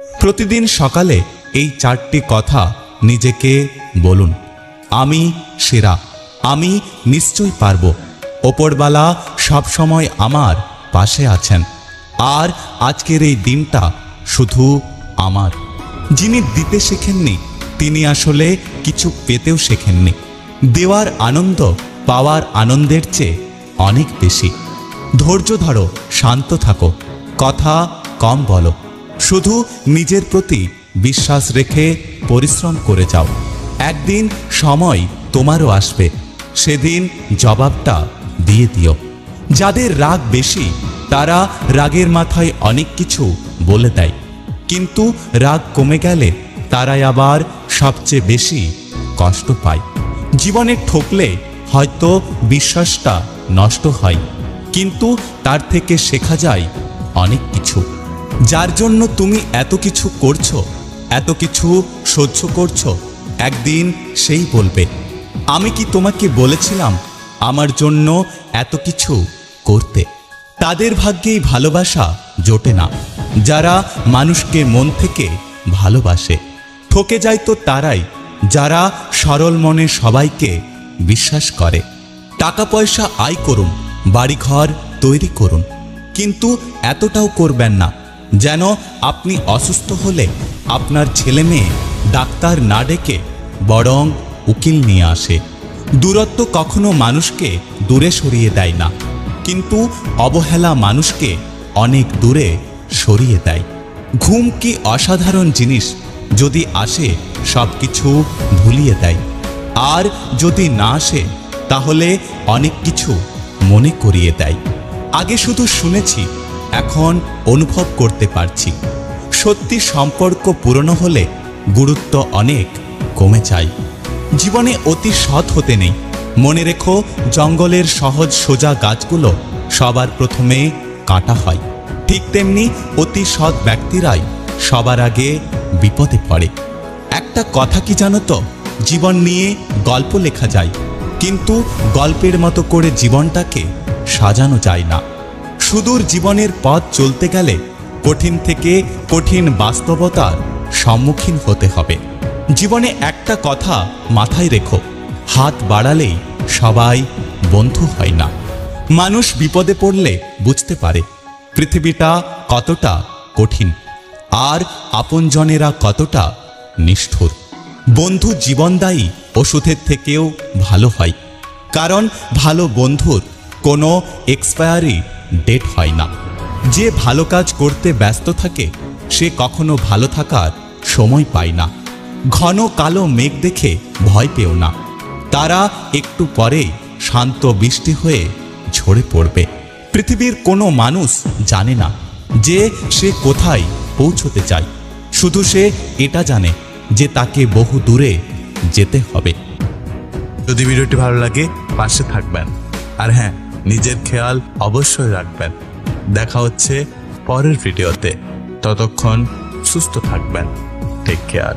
প্রতিদিন সকালে এই 4টি কথা নিজেকে বলুন। আমি সেরা, আমি নিশ্চয় পারব, ওপরওয়ালা সবসময় আমার পাশে আছেন, আর আজকের এই দিনটা শুধু আমার। যিনি দিতে শেখেননি তিনি আসলে কিছু পেতেও শেখেননি। দেওয়ার আনন্দ পাওয়ার আনন্দের চেয়ে অনেক বেশি। ধৈর্য ধরো, শান্ত থাকো, কথা কম বলো, শুধু নিজের প্রতি বিশ্বাস রেখে পরিশ্রম করে যাও। একদিন সময় তোমারও আসবে, সেদিন জবাবটা দিয়ে দিও। যাদের রাগ বেশি তারা রাগের মাথায় অনেক কিছু বলে দেয়, কিন্তু রাগ কমে গেলে তারাই আবার সবচেয়ে বেশি কষ্ট পায়। জীবনে ঠকলে হয়তো বিশ্বাসটা নষ্ট হয়, কিন্তু তার থেকে শেখা যায় অনেক কিছু। যার জন্য তুমি এত কিছু করছো, এত কিছু সহ্য করছো, একদিন সেই বলবে, আমি কি তোমাকে বলেছিলাম আমার জন্য এত কিছু করতে? তাদের ভাগ্যেই ভালোবাসা জোটে না যারা মানুষকে মন থেকে ভালোবাসে। ঠকে যায় তো তারাই যারা সরল মনে সবাইকে বিশ্বাস করে। টাকা পয়সা আয় করুন, বাড়িঘর তৈরি করুন, কিন্তু এতটাও করবেন না যেন আপনি অসুস্থ হলে আপনার ছেলে মেয়ে ডাক্তার না ডেকে বরং উকিল নিয়ে আসে। দূরত্ব কখনো মানুষকে দূরে সরিয়ে দেয় না, কিন্তু অবহেলা মানুষকে অনেক দূরে সরিয়ে দেয়। ঘুম কি অসাধারণ জিনিস, যদি আসে সব কিছু ভুলিয়ে দেয়, আর যদি না আসে তাহলে অনেক কিছু মনে করিয়ে দেয়। আগে শুধু শুনেছি, এখন অনুভব করতে পারছি। সত্যি সম্পর্ক পুরনো হলে গুরুত্ব অনেক কমে যায়। জীবনে অতি সৎ হতে নেই। মনে রেখো, জঙ্গলের সহজ সোজা গাছগুলো সবার প্রথমে কাটা হয়, ঠিক তেমনি অতি সৎ ব্যক্তিরাই সবার আগে বিপদে পড়ে। একটা কথা কি জানো তো, জীবন নিয়ে গল্প লেখা যায়, কিন্তু গল্পের মতো করে জীবনটাকে সাজানো যায় না। সুদূর জীবনের পথ চলতে গেলে কঠিন থেকে কঠিন বাস্তবতার সম্মুখীন হতে হবে। জীবনে একটা কথা মাথায় রেখো, হাত বাড়ালেই সবাই বন্ধু হয় না। মানুষ বিপদে পড়লে বুঝতে পারে পৃথিবীটা কতটা কঠিন, আর আপনজনেরা কতটা নিষ্ঠুর। বন্ধু জীবনদায়ী ওষুধের থেকেও ভালো হয়, কারণ ভালো বন্ধুর কোনো এক্সপায়ারি ডেট হয় না। যে ভালো কাজ করতে ব্যস্ত থাকে সে কখনো ভালো থাকার সময় পায় না। ঘন কালো মেঘ দেখে ভয় পেও না, তারা একটু পরেই শান্ত বৃষ্টি হয়ে ঝরে পড়বে। পৃথিবীর কোনো মানুষ জানে না যে সে কোথায় পৌঁছতে চায়, শুধু সে এটা জানে যে তাকে বহু দূরে যেতে হবে। যদি ভিডিওটি ভালো লাগে পাশে থাকবেন, আর হ্যাঁ, নিজের খেয়াল অবশ্যই রাখবেন। দেখা হচ্ছে পরের ভিডিওতে, ততক্ষণ সুস্থ থাকবেন। Take care.